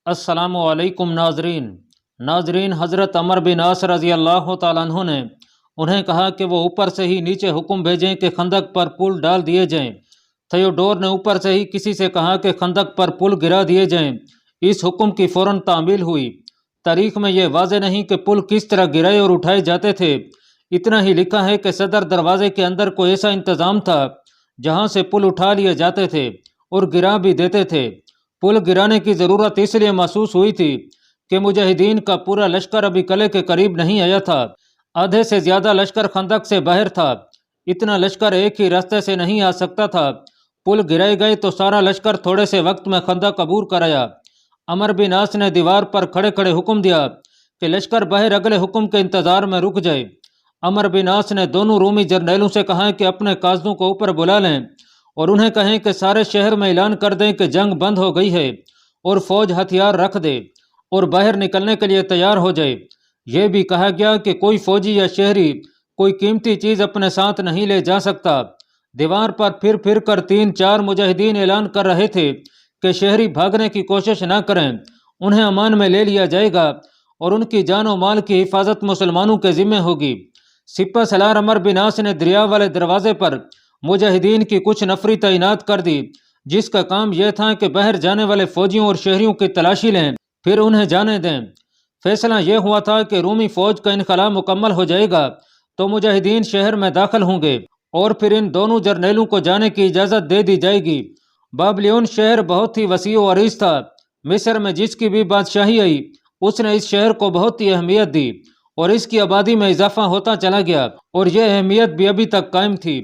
अस्सलामु अलैकुम नाजरीन हज़रत अमर बिन आस रज़ी अल्लाह तआला अन्हु ने उन्हें कहा कि वो ऊपर से ही नीचे हुक्म भेजें कि खंदक पर पुल डाल दिए जाएं। थियोडोर ने ऊपर से ही किसी से कहा कि खंदक पर पुल गिरा दिए जाएं। इस हुक्म की फ़ौरन तामील हुई। तारीख में यह वाज़े नहीं कि पुल किस तरह गिराए और उठाए जाते थे। इतना ही लिखा है कि सदर दरवाजे के अंदर कोई ऐसा इंतज़ाम था जहाँ से पुल उठा लिए जाते थे और गिरा भी देते थे। पुल गिराने की ज़रूरत इसलिए महसूस हुई थी कि मुजाहिदीन का पूरा लश्कर अभी किले के करीब नहीं आया था। आधे से ज़्यादा लश्कर खंदक से बाहर था। इतना लश्कर एक ही रास्ते से नहीं आ सकता था। पुल गिराए गए तो सारा लश्कर थोड़े से वक्त में खंदक अबूर कराया। अमर बिन आस ने दीवार पर खड़े खड़े हुक्म दिया कि लश्कर बाहर अगले हुक्म के इंतज़ार में रुक जाए। अमर बिन आस ने दोनों रूमी जर्नैलों से कहा कि अपने काजों को ऊपर बुला लें और उन्हें कहें कि सारे शहर में ऐलान कर दें कि जंग बंद हो गई है और फौज हथियार रख दे और बाहर निकलने के लिए तैयार हो जाए। यह भी कहा गया कि कोई फौजी या शहरी कोई कीमती चीज़ अपने साथ नहीं ले जा सकता। दीवार पर फिर कर 3-4 मुजाहिदीन ऐलान कर रहे थे कि शहरी भागने की कोशिश न करें, उन्हें अमान में ले लिया जाएगा और उनकी जान और माल की हिफाजत मुसलमानों के जिम्मे होगी। सिपा सलार अमर बिन आस ने दरिया वाले दरवाजे पर मुजाहिदीन की कुछ नफरी तैनात कर दी, जिसका काम यह था कि बाहर जाने वाले फौजियों और शहरियों की तलाशी लें, फिर उन्हें जाने दें। फैसला यह हुआ था कि रूमी फौज का इनखला मुकम्मल हो जाएगा तो मुजाहिदीन शहर में दाखिल होंगे और फिर इन दोनों जर्नैलों को जाने की इजाज़त दे दी जाएगी। बाबलियोन शहर बहुत ही वसी और अरीज था। मिस्र में जिसकी भी बादशाही आई उसने इस शहर को बहुत ही अहमियत दी और इसकी आबादी में इजाफा होता चला गया और यह अहमियत भी अभी तक कायम थी।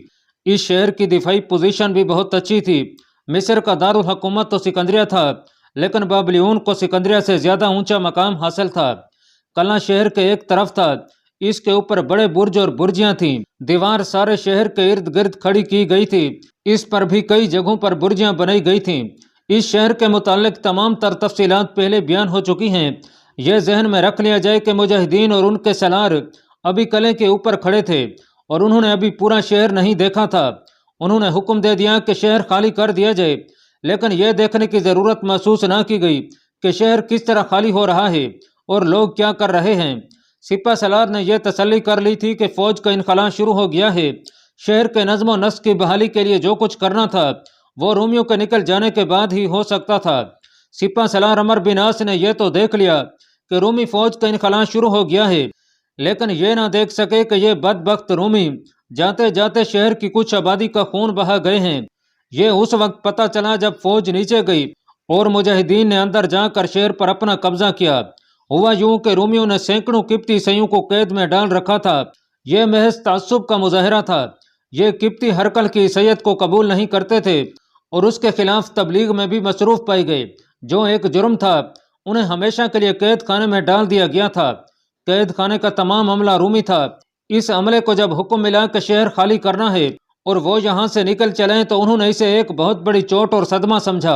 इस शहर की दिफाई पोजीशन भी बहुत अच्छी थी। मिस्र का दारुल हुकूमत तो सिकंदरिया था, लेकिन बाबलियोन को सिकंदरिया से ज़्यादा ऊंचा मकाम हासिल था। कला शहर के एक तरफ था, इसके ऊपर बड़े बुर्ज और बुर्जियां थीं। दीवार सारे शहर के इर्द गिर्द खड़ी की गई थी। इस पर भी कई जगहों पर बुर्जियां बनाई गई थीं। इस शहर के मुतालिक तमाम तर तफसीलात पहले बयान हो चुकी हैं। यह जहन में रख लिया जाए कि मुजाहिदीन और उनके सलार अभी किले के ऊपर खड़े थे और उन्होंने अभी पूरा शहर नहीं देखा था। उन्होंने हुक्म दे दिया कि शहर खाली कर दिया जाए, लेकिन यह देखने की ज़रूरत महसूस ना की गई कि शहर किस तरह खाली हो रहा है और लोग क्या कर रहे हैं। सिपा सलार ने यह तसल्ली कर ली थी कि फौज का इनखला शुरू हो गया है। शहर के नज़्म व नस्क की बहाली के लिए जो कुछ करना था वो रोमियों के निकल जाने के बाद ही हो सकता था। सिपा सलार अमर बिन आस ने यह तो देख लिया कि रोमी फौज का इनखला शुरू हो गया है, लेकिन यह ना देख सके कि यह बदबख्त रोमी जाते जाते शहर की कुछ आबादी का खून बहा गए हैं। यह उस वक्त पता चला जब फौज नीचे गई और मुजाहिदीन ने अंदर जाकर शहर पर अपना कब्जा किया। हुआ यूं कि रोमियों ने सैकड़ों किप्ती सैयों को कैद में डाल रखा था। यह महज ताज्जुब का मुजाहरा था। ये किप्ती हरकल की ईसाईयत को कबूल नहीं करते थे और उसके खिलाफ तबलीग में भी मसरूफ पाए गए, जो एक जुर्म था। उन्हें हमेशा के लिए कैद खाने में डाल दिया गया था। कैद खाने का तमाम अमला रूमी था। इस अमले को जब हुक्म मिला कि शहर खाली करना है और वो यहाँ से निकल चले तो उन्होंने इसे एक बहुत बड़ी चोट और सदमा समझा।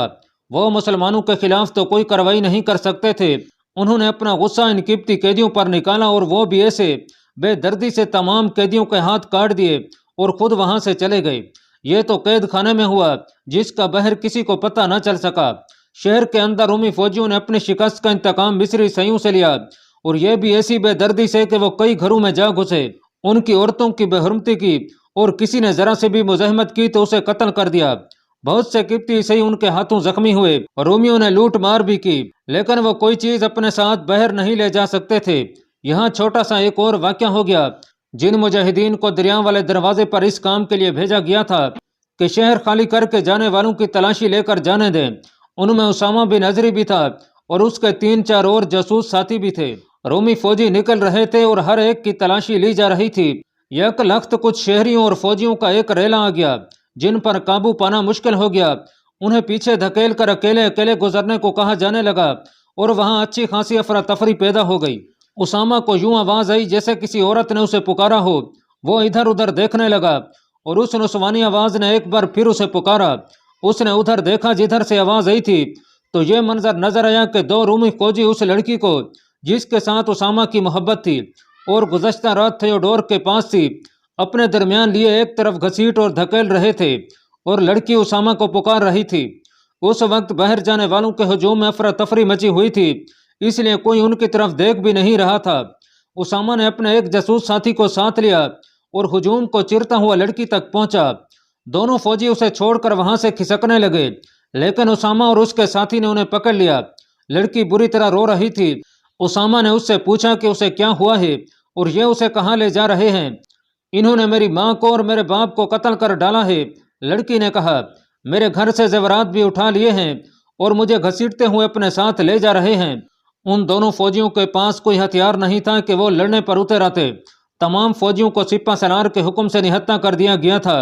वो मुसलमानों के खिलाफ तो कोई कार्रवाई नहीं कर सकते थे। उन्होंने अपना गुस्सा इन किप्ती कैदियों पर निकाला और वो भी ऐसे बेदर्दी से तमाम कैदियों के हाथ काट दिए और खुद वहां से चले गए। ये तो कैद खाने में हुआ जिसका बाहर किसी को पता न चल सका। शहर के अंदर रूमी फौजियों ने अपनी शिकस्त का इंतकाम मिस्री सैयों से लिया और यह भी ऐसी बेदर्दी से कि वो कई घरों में जा घुसे, उनकी औरतों की बेहरमती की और किसी ने जरा से भी मुजाहिमत की तो उसे कत्ल कर दिया। बहुत से किप्ती सही उनके हाथों जख्मी हुए और रोमियों ने लूट मार भी की, लेकिन वो कोई चीज अपने साथ बाहर नहीं ले जा सकते थे। यहाँ छोटा सा एक और वाक़या हो गया। जिन मुजाहिदीन को दरिया वाले दरवाजे पर इस काम के लिए भेजा गया था कि शहर खाली करके जाने वालों की तलाशी लेकर जाने दें, उनमें उसामा बिन अजरी भी था और उसके 3-4 और जासूस साथी भी थे। रोमी फौजी निकल रहे थे और हर एक की तलाशी ली जा रही थी। एक लख्त कुछ शहरियों और फौजियों का एक रेला आ गया जिन पर काबू पाना मुश्किल हो गया। उन्हें पीछे धकेल कर अकेले अकेले गुजरने को कहा जाने लगा और वहां अच्छी खासी अफरा तफरी पैदा हो गई। उसामा को यूं आवाज आई जैसे किसी औरत ने उसे पुकारा हो। वो इधर उधर देखने लगा और उस नुस्वानी आवाज ने एक बार फिर उसे पुकारा। उसने उधर देखा जिधर से आवाज आई थी तो ये मंजर नजर आया कि 2 रूमी फौजी उस लड़की को जिसके साथ उसामा की मोहब्बत थी और गुज़श्ता रात थियोडोर के पास थी अपने दरमियान लिए एक तरफ घसीट और धकेल रहे थे और लड़की उसामा को पुकार रही थी। उस वक्त बाहर जाने वालों के हजूम में अफरा-तफरी मची हुई थी, इसलिए कोई उनकी तरफ देख भी नहीं रहा था। उसामा ने अपने एक जासूस साथी को साथ लिया और हुजूम को चिरता हुआ लड़की तक पहुंचा। दोनों फौजी उसे छोड़कर वहां से खिसकने लगे, लेकिन उसामा और उसके साथी ने उन्हें पकड़ लिया। लड़की बुरी तरह रो रही थी। उसामा ने उससे पूछा कि उसे क्या हुआ है और ये उसे कहाँ ले जा रहे हैं। इन्होंने मेरी माँ को और मेरे बाप को कत्ल कर डाला है, लड़की ने कहा। मेरे घर से जेवरात भी उठा लिए हैं और मुझे घसीटते हुए अपने साथ ले जा रहे हैं। उन दोनों फौजियों के पास कोई हथियार नहीं था कि वो लड़ने पर उतर आते। तमाम फौजियों को सिपा सलार के हुक्म से निहत्था कर दिया गया था।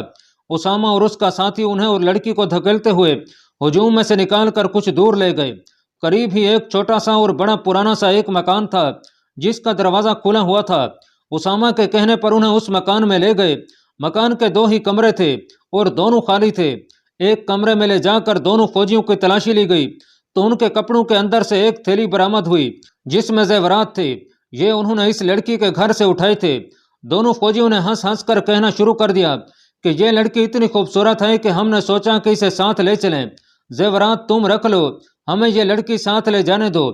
उसामा और उसका साथी उन्हें और लड़की को धकेलते हुए हुजूम में से निकाल कर कुछ दूर ले गए। करीब ही एक छोटा सा और बड़ा पुराना सा एक मकान था जिसका दरवाज़ा खुला हुआ था। उसामा के कहने पर उन्हें उस मकान में ले गए। मकान के 2 ही कमरे थे और दोनों खाली थे। एक कमरे में ले जाकर दोनों फौजियों की तलाशी ली गई तो उनके कपड़ों के अंदर से एक थैली बरामद हुई जिसमें जेवरात थे। ये उन्होंने इस लड़की के घर से उठाए थे। दोनों फौजियों ने हंस हंस कर कहना शुरू कर दिया कि ये लड़की इतनी खूबसूरत है कि हमने सोचा कि इसे साथ ले चलें। जेवरात तुम रख लो, हमें ये लड़की साथ ले जाने दो।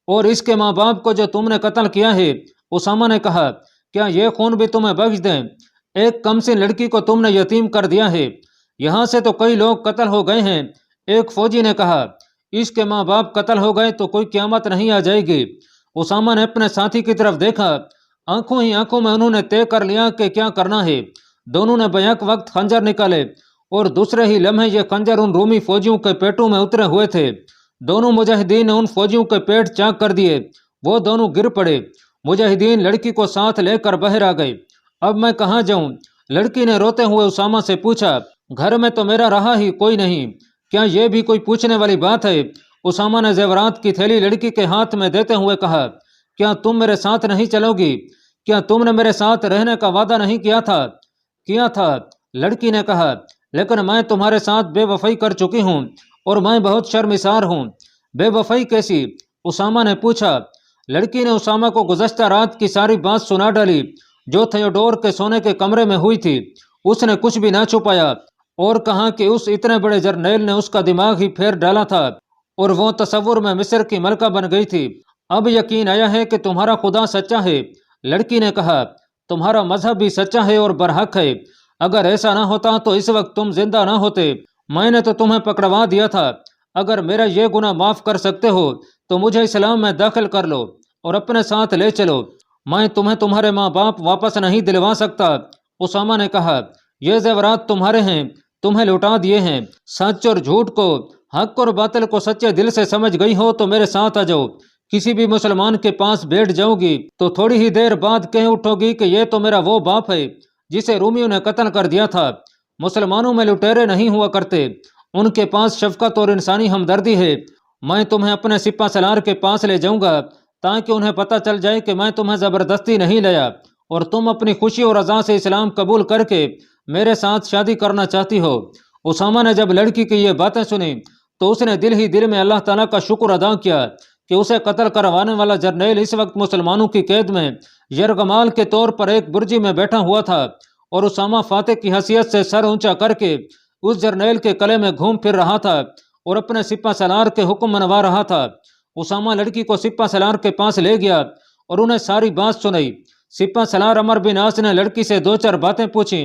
और इसके माँ बाप को जो तुमने कत्ल किया है, उसामा ने कहा, क्या ये खून भी तुम्हें बख्श दें? एक कमसिन लड़की को तुमने यतीम कर दिया है। यहाँ से तो कई लोग कत्ल हो गए हैं। एक फौजी ने कहा, इसके माँ बाप कत्ल हो गए तो कोई क़यामत नहीं आ जाएगी। उसामा ने अपने साथी की तरफ देखा। आंखों ही आंखों में उन्होंने तय कर लिया कि क्या करना है। दोनों ने बैक वक्त खंजर निकाले और दूसरे ही लम्हे ये खंजर उन रूमी फौजियों के पेटों में उतरे हुए थे। दोनों मुजाहिदीन ने उन फौजियों के पेट चाक कर दिए। वो दोनों गिर पड़े। मुजाहिदीन लड़की को साथ लेकर बाहर आ गए। अब मैं कहाँ जाऊं? लड़की ने रोते हुए उसामा से पूछा। घर में तो मेरा रहा ही कोई नहीं, क्या ये भी कोई पूछने वाली बात है? उसामा ने जेवरात की थैली लड़की के हाथ में देते हुए कहा, क्या तुम मेरे साथ नहीं चलोगी? क्या तुमने मेरे साथ रहने का वादा नहीं किया था? किया था, लड़की ने कहा, लेकिन मैं तुम्हारे साथ बेवफाई कर चुकी हूँ और मैं बहुत शर्मिसार हूँ। बेवफाई कैसी? उसामा ने पूछा। लड़की ने उसामा को गुज़श्ता रात की सारी बात सुना डाली जो थियोडोर के सोने के कमरे में हुई थी। उसने कुछ भी ना छुपाया और कहा कि उस इतने बड़े जर्नैल ने उसका दिमाग ही फेर डाला था और वो तसव्वुर में मिस्र की मलका बन गई थी। अब यकीन आया है कि तुम्हारा खुदा सच्चा है। लड़की ने कहा, तुम्हारा मजहब भी सच्चा है और बरहक है। अगर ऐसा ना होता तो इस वक्त तुम जिंदा ना होते। मैंने तो तुम्हें पकड़वा दिया था। अगर मेरा ये गुनाह माफ़ कर सकते हो तो मुझे इस्लाम में दाखिल कर लो और अपने साथ ले चलो। मैं तुम्हें तुम्हारे माँ बाप वापस नहीं दिलवा सकता। उसामा ने कहा, ये जेवरात तुम्हारे हैं, तुम्हें लौटा दिए हैं। सच और झूठ को, हक और बातिल को सच्चे दिल से समझ गई हो तो मेरे साथ आ जाओ। किसी भी मुसलमान के पास बैठ जाओगी तो थोड़ी ही देर बाद कह उठोगी कि ये तो मेरा वो बाप है जिसे रोमियो ने कत्ल कर दिया था। मुसलमानों में लुटेरे नहीं हुआ करते, उनके पास शफकत और इंसानी हमदर्दी है। मैं तुम्हें अपने सिपा सलार के पास ले जाऊंगा ताकि उन्हें पता चल जाए कि मैं तुम्हें ज़बरदस्ती नहीं लाया और तुम अपनी खुशी और रज़ा से इस्लाम कबूल करके मेरे साथ शादी करना चाहती हो। उसामा ने जब लड़की की ये बातें सुनी तो उसने दिल ही दिल में अल्लाह ताला का शुक्र अदा किया कि उसे कत्ल करवाने वाला जर्नैल इस वक्त मुसलमानों की कैद में यरगमाल के तौर पर एक बुर्जी में बैठा हुआ था और उसामा फातेह की हैसियत से सर ऊंचा करके उस जर्नैल के कले में घूम फिर रहा था और अपने सिपा सलार के हुक्म मनवा रहा था। उसामा लड़की को सिपा सलार के पास ले गया और उन्हें सारी बात सुनाई। सिपा सलार अमर बिन आस ने लड़की से 2-4 बातें पूछी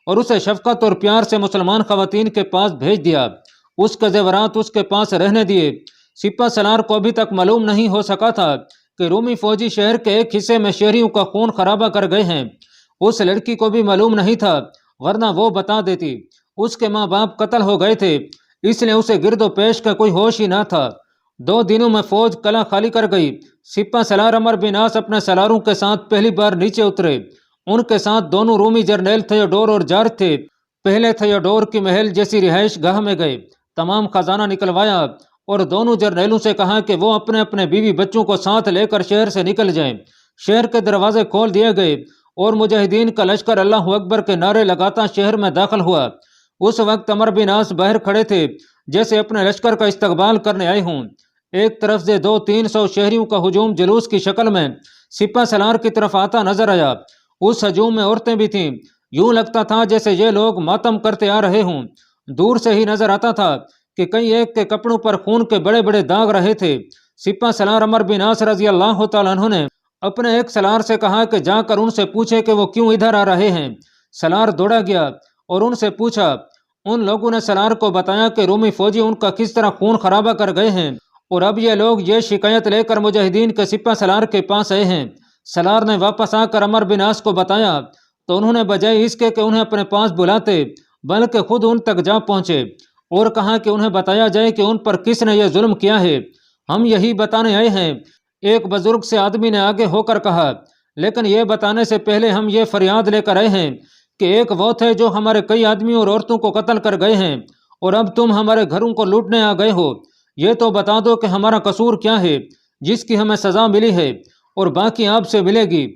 और उसे शफकत और प्यार से मुसलमान खवातीन के पास भेज दिया। उसके जेवरात उसके पास रहने दिए। सिपा सलार को अभी तक मालूम नहीं हो सका था कि रूमी फौजी शहर के एक हिस्से में शहरियों का खून खराबा कर गए हैं। उस लड़की को भी मालूम नहीं था, वरना वो बता देती। उसके माँ बाप कत्ल हो गए थे, इसलिए उसे गिरदो पेश का कोई होश ही ना था। 2 दिनों में फौज कला खाली कर गई। सिपा सलार अमर बिन आस अपने सलारों के साथ पहली बार नीचे उतरे। उनके साथ दोनों रूमी जर्नैल थियोडोर और जार्ज थे। पहले थियोडोर की महल जैसी रिहाइश गाह में गए, तमाम खजाना निकलवाया और दोनों जर्नैलों से कहा कि वो अपने अपने बीवी बच्चों को साथ लेकर शहर से निकल जाएं। शहर के दरवाजे खोल दिए गए और मुजाहिदीन का लश्कर अल्लाह अकबर के नारे लगाता शहर में दाखिल हुआ। उस वक्त अमर बिन आस बाहर खड़े थे जैसे अपने लश्कर का इस्तकबाल करने आए हों। एक तरफ से 200-300 शहरियों का हुजूम जुलूस की शक्ल में सिपा सलार की तरफ आता नजर आया। उस हजूम में औरतें भी थीं। यूं लगता था जैसे ये लोग मातम करते आ रहे हों। दूर से ही नजर आता था کہ कई एक के कपड़ों पर खून के बड़े बड़े दाग रहे थे। सिपा सलार अमर बिन आस रजी अल्लाह तआला अन्हु ने अपने एक सलार से कहा कि जाकर उनसे पूछे कि वो क्यों इधर आ रहे हैं। सलार दौड़ा गया और उनसे पूछा। उन लोगों ने सलार को बताया कि रूमी फौजी उनका किस तरह खून खराबा कर गए हैं और अब ये लोग ये शिकायत लेकर मुजाहिदीन के सिपा सलार के पास आए हैं। सलार ने वापस आकर अमर बिन आस को बताया तो उन्होंने बजाय इसके कि उन्हें अपने पास बुलाते बल्कि खुद उन तक जा पहुंचे और कहा कि उन्हें बताया जाए कि उन पर किसने यह जुल्म किया है। हम यही बताने आए हैं। एक बुजुर्ग से आदमी ने आगे होकर कहा, लेकिन यह बताने से पहले हम ये फरियाद लेकर आए हैं कि एक वो थे जो हमारे कई आदमियों और औरतों को कत्ल कर गए हैं और अब तुम हमारे घरों को लूटने आ गए हो। ये तो बता दो कि हमारा कसूर क्या है जिसकी हमें सजा मिली है और बाकी आपसे मिलेगी।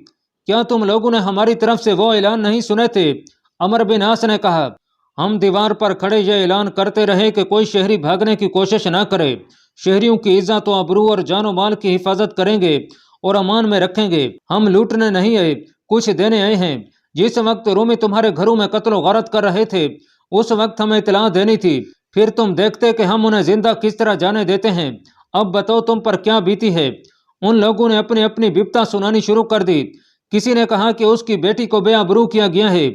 क्या तुम लोगों ने हमारी तरफ से वो ऐलान नहीं सुने थे? अमर बिन आस ने कहा, हम दीवार पर खड़े ये ऐलान करते रहे कि कोई शहरी भागने की कोशिश ना करे। शहरियों की इज्जत व अबरू और जानो माल की हिफाजत करेंगे और अमान में रखेंगे। हम लूटने नहीं आए, कुछ देने आए हैं। जिस वक्त रोमी तुम्हारे घरों में कत्ल गारत कर रहे थे उस वक्त हमें इतला देनी थी, फिर तुम देखते कि हम उन्हें जिंदा किस तरह जाने देते हैं। अब बताओ तुम पर क्या बीती है। उन लोगों ने अपनी अपनी बिपता सुनानी शुरू कर दी। किसी ने कहा कि उसकी बेटी को बेआबरू किया गया है,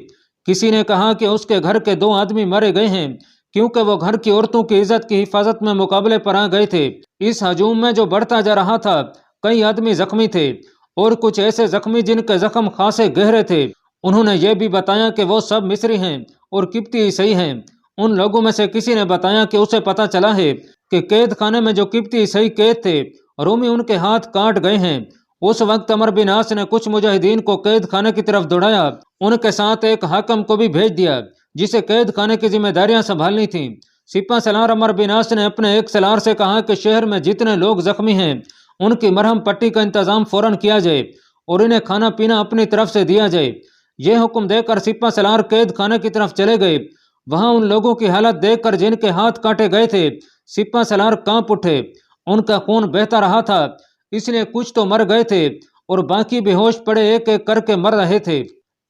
किसी ने कहा कि उसके घर के 2 आदमी मारे गए हैं क्योंकि वो घर की औरतों की इज्जत की हिफाजत में मुकाबले पर आ गए थे। इस हजूम में जो बढ़ता जा रहा था कई आदमी जख्मी थे और कुछ ऐसे जख्मी जिनके जख्म खासे गहरे थे। उन्होंने ये भी बताया कि वो सब मिस्री हैं और किप्ती ईसाई हैं। उन लोगों में से किसी ने बताया कि उसे पता चला है कि कैद खाने में जो किप्ती ईसाई कैद थे रोमी उनके हाथ काट गए हैं। उस वक्त अमर बिन आस ने कुछ मुजाहिदीन को कैद खाने की तरफ दौड़ाया। उनके साथ एक हाकम को भी भेज दिया जिसे कैद खाने की जिम्मेदारियां संभालनी थी। सिपा सलार अमर बिन आस ने अपने एक सलार से कहा कि शहर में जितने लोग जख्मी हैं उनकी मरहम पट्टी का इंतजाम फौरन किया जाए और इन्हें खाना पीना अपनी तरफ से दिया जाए। यह हुक्म देकर सिपा सलार कैद खाने की तरफ चले गए। वहां उन लोगों की हालत देखकर जिनके हाथ काटे गए थे सिपा सलार कांप उठे। उनका खून बहता रहा था, इसलिए कुछ तो मर गए थे और बाकी बेहोश पड़े एक एक करके मर रहे थे।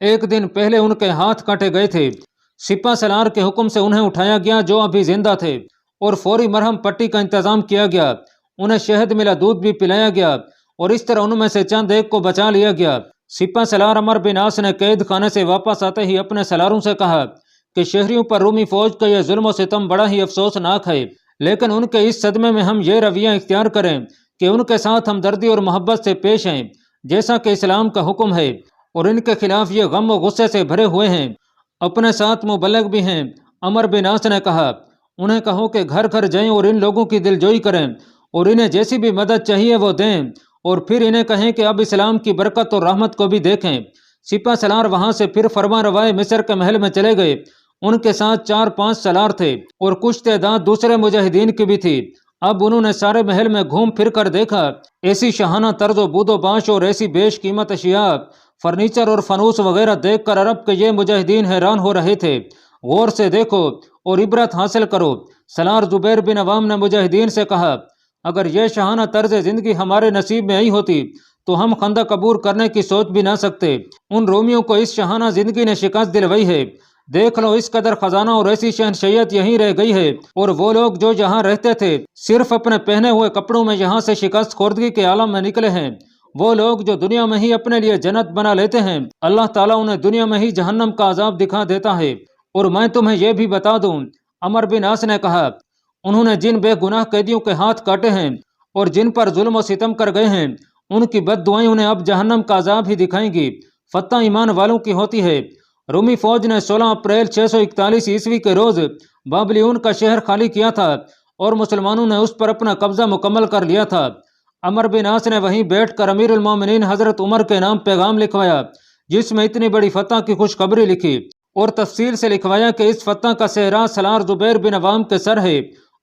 एक दिन पहले उनके हाथ काटे गए थे। सिपा सलार के हुक्म से उन्हें उठाया गया जो अभी जिंदा थे और फौरी मरहम पट्टी का इंतजाम किया गया। उन्हें शहद मिला दूध भी पिलाया गया और इस तरह उनमें से चंद एक को बचा लिया गया। सिपा सलार अमर बिन आस ने कैद खाने से वापस आते ही अपने सलारों से कहा कि शहरियों पर रूमी फौज का यह जुल्म सितम बड़ा ही अफसोसनाक है, लेकिन उनके इस सदमे में हम ये रवैया इख्तियार करें कि उनके साथ हमदर्दी और मोहब्बत से पेश आएं जैसा कि इस्लाम का हुक्म है और इनके खिलाफ ये गम व गुस्से से भरे हुए हैं। अपने साथ मुबल्लग भी हैं। अमर बिन आस ने कहा, उन्हें कहो कि घर घर जाएं और इन लोगों की दिलजोई करें और इन्हें जैसी भी मदद चाहिए वो दें और फिर इन्हें कहें कि अब इस्लाम की बरकत और रहमत को भी देखें। सिपा सलार वहां से फिर फरमा रवाए मिस्र के महल में चले गए। उनके साथ 4-5 सलार थे और कुछ तादाद दूसरे मुजाहिदीन की भी थी। अब उन्होंने सारे महल में घूम फिर कर देखा। ऐसी शाहाना तर्ज बूदोबाश और ऐसी बेश कीमत अशिया फर्नीचर और फनूस वगैरह देख कर अरब के ये मुजाहिदीन हैरान हो रहे थे। गौर से देखो और इबरत हासिल करो। सलार जुबैर बिन अवाम ने मुजाहिदीन से कहा, अगर यह शाहाना तर्ज जिंदगी हमारे नसीब में आई होती तो हम खंदक अबूर करने की सोच भी ना सकते। उन रोमियों को इस शाहाना जिंदगी ने शिकस्त दिलवाई है। देख लो, इस कदर खजाना और ऐसी शहनशैयत यहीं रह गई है और वो लोग जो यहाँ रहते थे सिर्फ अपने पहने हुए कपड़ों में यहाँ से शिकस्त खोर्दगी के आलम में निकले हैं। वो लोग जो दुनिया में ही अपने लिए जन्नत बना लेते हैं अल्लाह ताला उन्हें दुनिया में ही जहन्नम का अजाब दिखा देता है। और मैं तुम्हें यह भी बता दूं, अमर बिन आस ने कहा, उन्होंने जिन बेगुनाह कैदियों के हाथ काटे हैं और जिन पर जुल्म और सितम कर गए हैं उनकी बद्दुआएं उन्हें अब जहन्नम का अजाब ही दिखाएंगी। फतह ईमान वालों की होती है। रूमी फौज ने 16 अप्रैल 641 ईस्वी के रोज बाबलियून का शहर खाली किया था और मुसलमानों ने उस पर अपना कब्जा मुकम्मल कर लिया था। अमर बिन आस ने वहीं बैठकर अमीरुल मोमिनीन हजरत उमर के नाम पैगाम लिखवाया जिसमें इतनी बड़ी फतह की खुशखबरी लिखी और तफसील से लिखवाया कि इस फतह का सेहरा सलार जुबैर बिन अवाम के सर है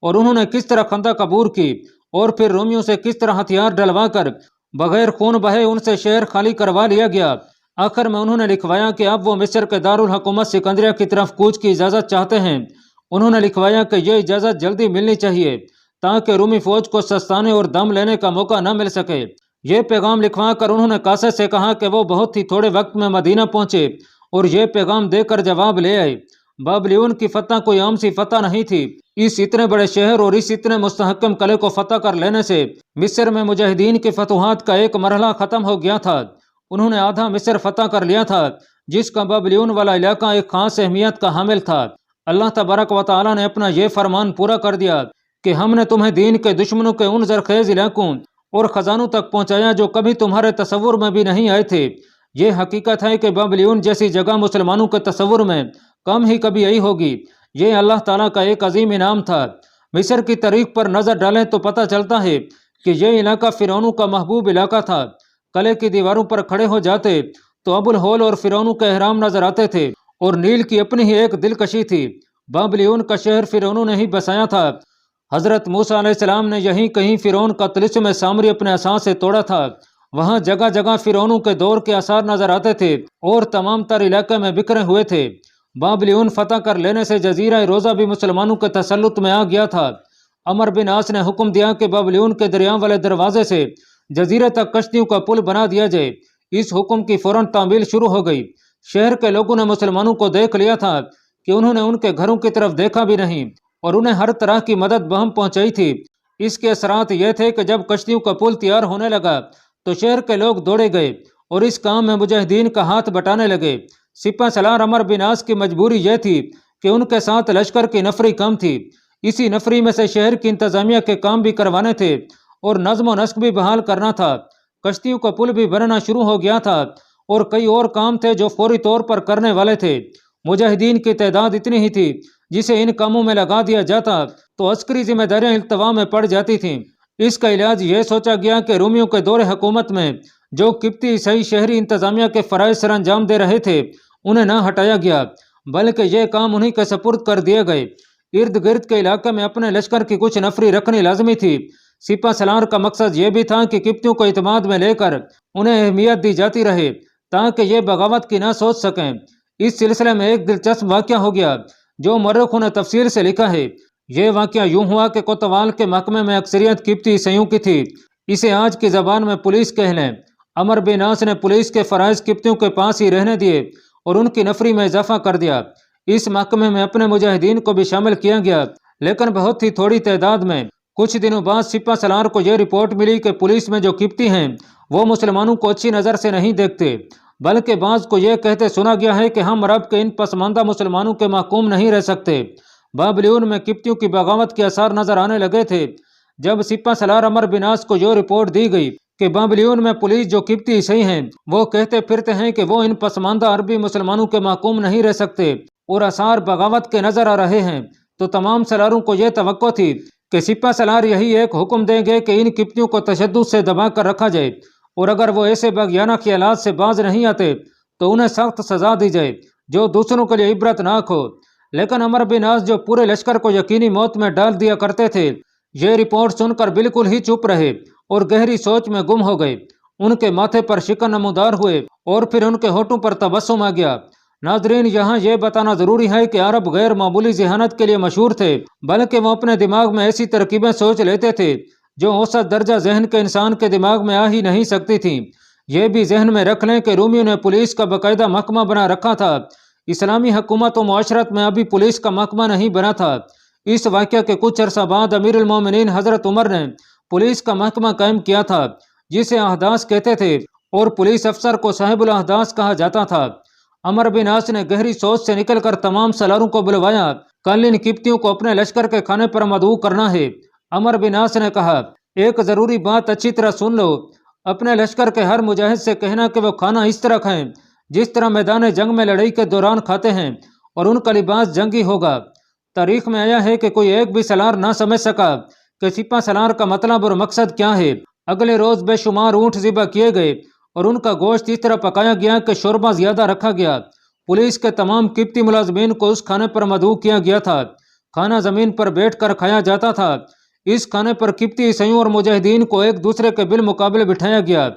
और उन्होंने किस तरह खंदक अबूर की और फिर रोमियों से किस तरह हथियार डलवा कर बगैर खून बहे उनसे शहर खाली करवा लिया गया। आखिर में उन्होंने लिखवाया कि अब वो मिस्र के दारुल हुकूमत सिकंदरिया की तरफ कूच की इजाज़त चाहते हैं। उन्होंने लिखवाया कि यह इजाज़त जल्दी मिलनी चाहिए ताकि रूमी फौज को सस्ताने और दम लेने का मौका न मिल सके। ये पैगाम लिखवा कर उन्होंने कासिद से कहा कि वो बहुत ही थोड़े वक्त में मदीना पहुंचे और ये पैगाम देकर जवाब ले आए। बाबलियोन की फतह कोई आम सी फतह नहीं थी। इस इतने बड़े शहर और इस इतने मुस्तहकम किले को फतह कर लेने से मिस्र में मुजाहिदीन की फतूहात का एक मरहला ख़त्म हो गया था। उन्होंने आधा मिस्र फतह कर लिया था, जिसका बाबलियोन वाला इलाका एक खास अहमियत का हामिल था। अल्लाह तबारक व तआला ने अपना ये फरमान पूरा कर दिया कि हमने तुम्हें दीन के दुश्मनों के उन जरखेज इलाकों और ख़जानों तक पहुँचाया जो कभी तुम्हारे तसव्वुर में भी नहीं आए थे। ये हकीकत है कि बाबलियोन जैसी जगह मुसलमानों के तसव्वुर में कम ही कभी आई होगी। ये अल्लाह ताला का एक अजीम इनाम था। मिस्र की तारीख पर नज़र डालें तो पता चलता है कि यह इलाका फ़िरौनों का महबूब इलाका था। किले की दीवारों पर खड़े हो जाते तो अबुल होल और फ़िरौनों के अहराम नजर आते थे और नील की अपनी ही एक दिलकशी थी। बाबलियोन का शहर फ़िरौनों ने ही बसाया था। हज़रत मूसा अलैहिस्सलाम ने यहीं कहीं फ़िरौन का तिलिस्म सामरी अपने असां से तोड़ा था। वहाँ जगह जगह फ़िरौनों के दौर के आसार नजर आते थे और तमाम तर इलाके में बिखरे हुए थे। बाबलियोन फतह कर लेने से जजीरा रोज़ा भी मुसलमानों के तसल्लुत में आ गया था। अमर बिन आस ने हुक्म दिया कि बाबलियोन के दरिया वाले दरवाजे से जजीरे तक कश्तियों का पुल बना दिया जाए। इस हुक्म की फौरन तामील शुरू हो गई। शहर के लोगों ने मुसलमानों को देख लिया था कि उन्होंने उनके घरों की तरफ देखा भी नहीं और उन्हें हर तरह की मदद बहम पहुंचाई थी। इसके असरात ये थे कि जब कश्तियों का पुल तैयार होने लगा तो शहर के लोग दौड़े गए और इस काम में मुजाहिदीन का हाथ बटाने लगे। सिपा सलार अमर बिन आस की मजबूरी यह थी कि उनके साथ लश्कर की नफरी कम थी। इसी नफरी में से शहर की इंतजामिया के काम भी करवाने थे और नज्म व नस्क भी बहाल करना था। कश्तियों का पुल भी बनना शुरू हो गया था और कई और काम थे जो फौरी तौर पर करने वाले थे। मुजाहिदीन की तादाद इतनी ही थी जिसे इन कामों में लगा दिया जाता तो अस्करी जिम्मेदारियां इल्तवा में पड़ जाती थीं। इसका इलाज ये सोचा गया कि रोमियों के दौरे हुकूमत में जो किप्ती ईसाई शहरी इंतजामिया के फ़राइज़ सर अंजाम दे रहे थे उन्हें न हटाया गया, बल्कि ये काम उन्हीं के सपुर्द कर दिए गए। इर्द गिर्द के इलाके में अपने लश्कर की कुछ नफरी रखनी लाजमी थी। सिपा सलार का मकसद ये भी था कि किप्तियों को इतमाद में लेकर उन्हें अहमियत दी जाती रहे ताकि ये बगावत की ना सोच सकें। इस सिलसिले में एक दिलचस्प वाक़या हो गया जो मर्रखों ने तफसील से लिखा है। ये वाक़या यूँ हुआ कि कोतवाल के महकमे में अक्सरियत किप्ती ईसाइयों की थी। इसे आज की ज़बान में पुलिस कह लें। अमर बिन आस ने पुलिस के फ़राइज़ किप्तियों के पास ही रहने दिए और उनकी नफरी में इजाफा कर दिया। इस महकमे में अपने मुजाहिदीन को भी शामिल किया गया, लेकिन बहुत ही थोड़ी तादाद में। कुछ दिनों बाद सिपा सलार को यह रिपोर्ट मिली कि पुलिस में जो किप्ती हैं वो मुसलमानों को अच्छी नज़र से नहीं देखते, बल्कि बाज़ को यह कहते सुना गया है कि हम रब के इन पसमानदा मुसलमानों के महकूम नहीं रह सकते। बाबलियोन में किप्तियों की बगावत के आसार नजर आने लगे थे। जब सिपा सलार अमर बिन आस को यह रिपोर्ट दी गई कि बाबलियोन में पुलिस जो किप्ती ईसाई हैं वो कहते फिरते हैं कि वो इन पसमानदा अरबी मुसलमानों के महकूम नहीं रह सकते और आसार बगावत के नजर आ रहे हैं, तो तमाम सलारों को यह तवक्को थी कि सिपा सलार यही एक हुक्म देंगे कि इन किप्तियों को तशद्दुद से दबा कर रखा जाए और अगर वो ऐसे बगियाना ख्यालात से बाज नहीं आते तो उन्हें सख्त सजा दी जाए जो दूसरों के लिए इबरतनाक हो। लेकिन अमर बिन आस जो पूरे लश्कर को यकीनी मौत में डाल दिया करते थे, ये रिपोर्ट सुनकर बिल्कुल ही चुप रहे और गहरी सोच में गुम हो गए। उनके माथे पर शिकन नमूदार हुए और फिर उनके होठों पर तबस्सुम आ गया। नाजरीन, यहाँ यह बताना ज़रूरी है कि अरब गैर मामूली जहानत के लिए मशहूर थे, बल्कि वो अपने दिमाग में ऐसी तरकीबें सोच लेते थे जो औसत दर्जा जहन के इंसान के दिमाग में आ ही नहीं सकती थी। ये भी जहन में रख लें कि रोमियों ने पुलिस का बाकायदा महकमा बना रखा था। इस्लामी हुकूमत व मुआशरत में अभी पुलिस का महकमा नहीं बना था। इस वाक़या के कुछ अरसा बाद अमीरुल मोमिनीन हज़रत उमर ने पुलिस का महकमा कायम किया था जिसे अहदास कहते थे और पुलिस अफसर को साहिबुल अहदास कहा जाता था। अमर बिन आस ने गहरी सोच से निकलकर तमाम सलारों को बुलवाया। कल इन किप्तियों को अपने लश्कर के खाने पर मदऊ करना है। अमर बिन आस ने कहा, एक ज़रूरी बात अच्छी तरह सुन लो। अपने लश्कर के हर मुजाहिद से कहना कि वो खाना इस तरह खाएं जिस तरह मैदान जंग में लड़ाई के दौरान खाते हैं और उनका लिबास जंगी होगा। तारीख में आया है कि कोई एक भी सलार ना समझ सका कि सिपा सलार का मतलब और मकसद क्या है। अगले रोज़ बेशुमार ऊँट ज़िबा किए गए और उनका गोश्त इस तरह पकाया गया कि शोरबा ज़्यादा रखा गया। पुलिस के तमाम किप्ती मुलाजमीन को उस खाने पर मदऊ किया गया था। खाना ज़मीन पर बैठ कर खाया जाता था। इस खाने पर किप्ती ईसाइयों और मुजाहिदीन को एक दूसरे के बिलमुकाबले बिठाया गया।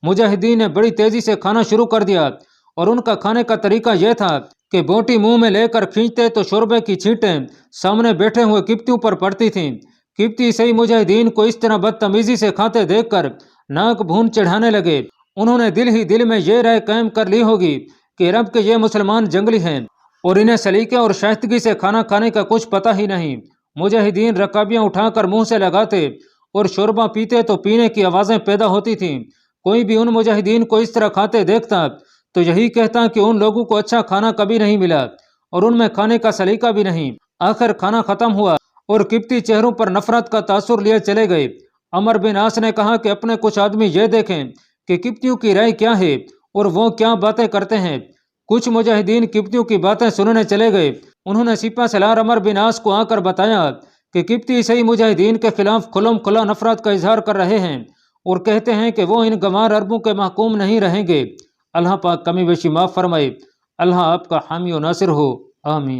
मुजाहिदीन ने बड़ी तेज़ी से खाना शुरू कर दिया और उनका खाने का तरीका यह था कि बोटी मुंह में लेकर खींचते तो शोरबे की छींटें सामने बैठे हुए किप्तियों पर पड़ती थीं। किप्ती ईसाई मुजाहिदीन को इस तरह बदतमीजी से खाते देखकर नाक भून चढ़ाने लगे। उन्होंने दिल ही दिल में ये राय कायम कर ली होगी कि रब के ये मुसलमान जंगली हैं اور انہیں سلیقے اور شائستگی سے کھانا کھانے کا کچھ پتہ ہی نہیں۔ مجاہدین رکابیاں اٹھا کر منہ سے لگاتے اور شوربہ پیتے تو پینے کی آوازیں پیدا ہوتی تھیں۔ کوئی بھی ان مجاہدین کو اس طرح کھاتے دیکھتا تو یہی کہتا کہ ان لوگوں کو اچھا کھانا کبھی نہیں ملا اور ان میں کھانے کا سلیقہ بھی نہیں۔ آخر کھانا ختم ہوا اور قبطی چہروں پر نفرت کا تاثر لیے چلے گئے۔ عمر بن عاص نے کہا کہ اپنے کچھ آدمی یہ دیکھیں کہ قبطیوں کی رائے کیا ہے اور وہ کیا باتیں کرتے ہیں۔ کچھ مجاہدین قبطیوں کی باتیں سننے چلے گئے۔ انہوں نے سپہ سالار عمر بن عاص کو آ کر بتایا کہ قبطی صحیح مجاہدین کے خلاف کھلم کھلا نفرت کا اظہار کر رہے ہیں اور کہتے ہیں کہ وہ ان گنوار عربوں کے محکوم نہیں رہیں گے۔ اللہ پاک کمی بیشی معاف فرمائے۔ اللہ آپ کا حامی و ناصر ہو، آمین۔